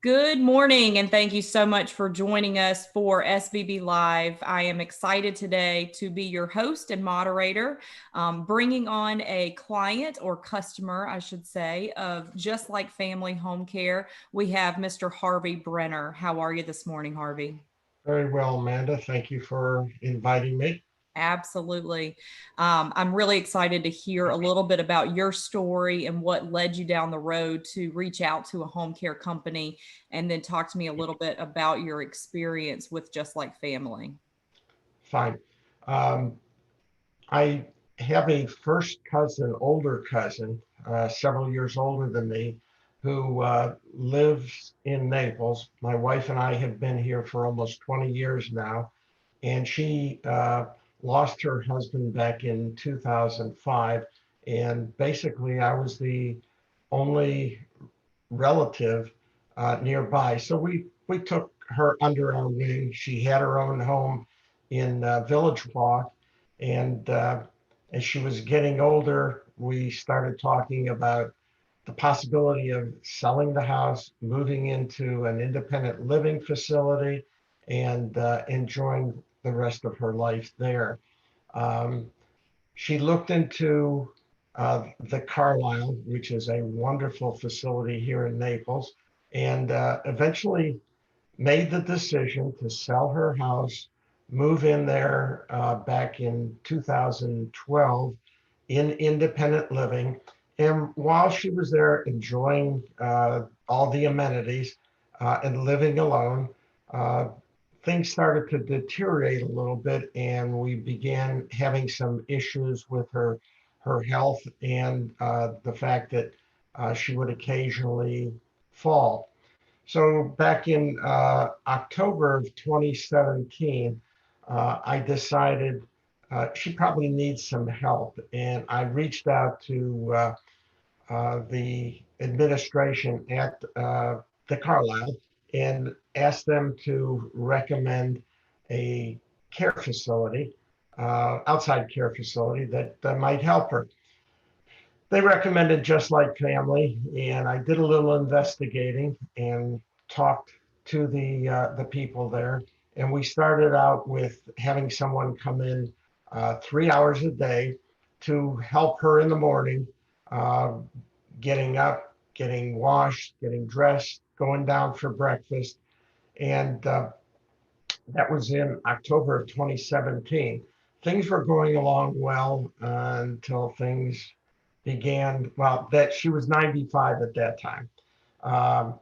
Good morning, and thank you so much for joining us for SVB Live. I am excited today to be your host and moderator, bringing on a client or customer, I should say, of Just Like Family Homecare. We have Mr. Harvey Brenner. How are you this morning, Harvey? Very well, Amanda. Thank you for inviting me. Absolutely. I'm really excited to hear a little bit about your story and what led you down the road to reach out to a home care company, and then talk to me a little bit about your experience with Just Like Family. Fine. Um, I have a first cousin, older cousin, several years older than me, who lives in Naples. My wife and I have been here for almost 20 years now, and she lost her husband back in 2005. And basically, I was the only relative nearby. So we took her under our wing. She had her own home in Village Walk, and as she was getting older, we started talking about the possibility of selling the house, moving into an independent living facility, and enjoying the rest of her life there. Um, she looked into the Carlisle, which is a wonderful facility here in Naples, and eventually made the decision to sell her house, move in there back in 2012 in independent living. And while she was there enjoying all the amenities and living alone, uh, things started to deteriorate a little bit, and we began having some issues with her health and the fact that she would occasionally fall. So back in October of 2017, I decided she probably needs some help, and I reached out to the administration at the Carlisle and asked them to recommend a care facility, outside care facility that might help her. They recommended Just Like Family, and I did a little investigating and talked to the people there. And we started out with having someone come in 3 hours a day to help her in the morning, uh, getting up, getting washed, getting dressed, going down for breakfast. And that was in October of 2017. Things were going along well until things began. Well, that she was 95 at that time. Um,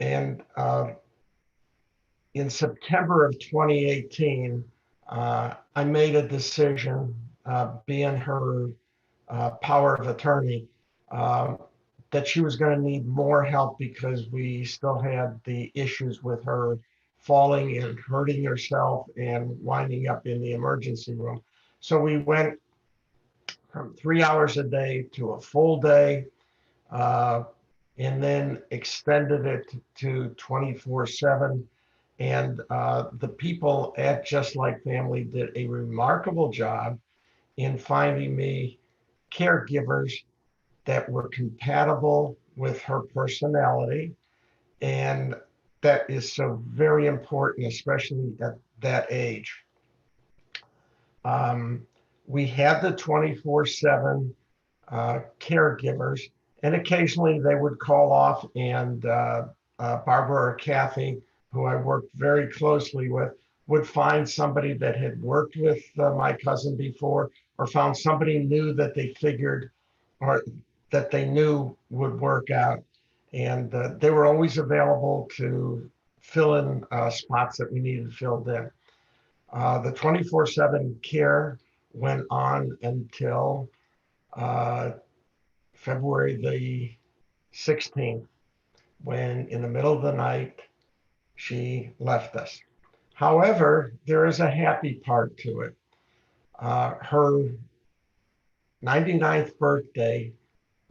and in September of 2018, I made a decision, being her power of attorney, uh, that she was going to need more help because we still had the issues with her falling and hurting herself and winding up in the emergency room. So we went from 3 hours a day to a full day, uh, and then extended it to 24/7. And the people at Just Like Family did a remarkable job in finding me caregivers that were compatible with her personality. And that is so very important, especially at that age. Um, we had the 24/7 caregivers, and occasionally they would call off, and Barbara or Kathy, who I worked very closely with, would find somebody that had worked with my cousin before, or found somebody new that they figured or that they knew would work out. And they were always available to fill in spots that we needed filled in. The 24/7 care went on until uh, February the 16th, when in the middle of the night she left us. However, there is a happy part to it. Her 99th birthday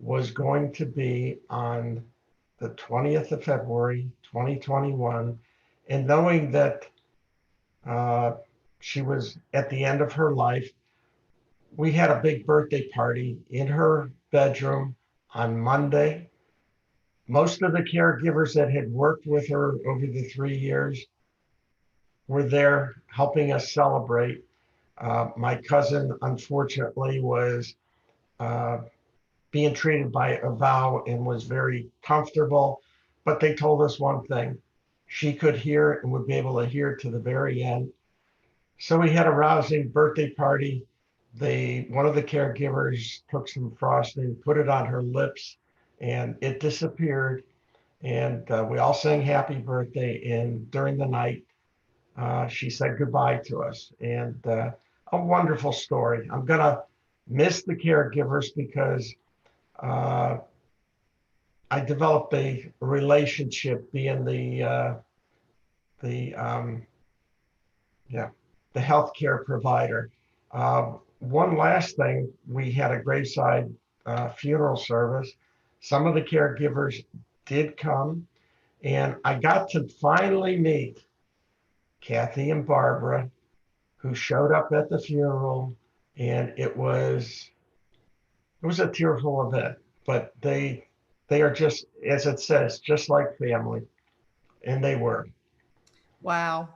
was going to be on the 20th of February, 2021. And knowing that uh, she was at the end of her life, we had a big birthday party in her bedroom on Monday, Most of the caregivers that had worked with her over the 3 years were there helping us celebrate. My cousin, unfortunately, was uh, being treated by AVOW and was very comfortable, but they told us one thing: she could hear and would be able to hear to the very end. So we had a rousing birthday party. One of the caregivers took some frosting, put it on her lips, and it disappeared. And we all sang happy birthday. And during the night, she said goodbye to us. And a wonderful story. I'm gonna miss the caregivers because uh, I developed a relationship being the yeah, the healthcare provider. One last thing, we had a graveside funeral service. Some of the caregivers did come, and I got to finally meet Kathy and Barbara, who showed up at the funeral, and it was a tearful event. But they are just, as it says, just like family, and they were. Wow.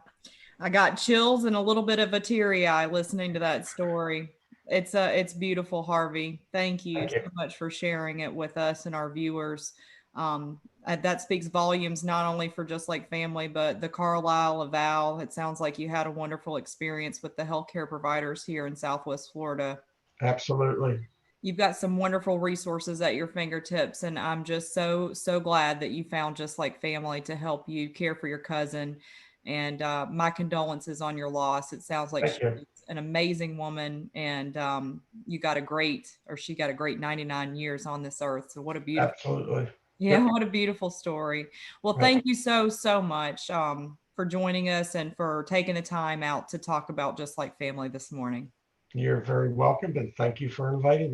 I got chills and a little bit of a teary eye listening to that story. It's beautiful, Harvey. Thank you Thank you. so much for sharing it with us and our viewers. That speaks volumes not only for Just Like Family, but the Carlisle of AVOW. It sounds like you had a wonderful experience with the healthcare providers here in Southwest Florida. Absolutely. You've got some wonderful resources at your fingertips, and I'm just so glad that you found Just Like Family to help you care for your cousin. And my condolences on your loss. It sounds like Thank she's you. an amazing woman, and you got a great, or she got a great 99 years on this earth. So what a beautiful, Absolutely. yeah, Yep. what a beautiful story. Well, Right. thank you so much for joining us and for taking the time out to talk about Just Like Family this morning. You're very welcome, and thank you for inviting me.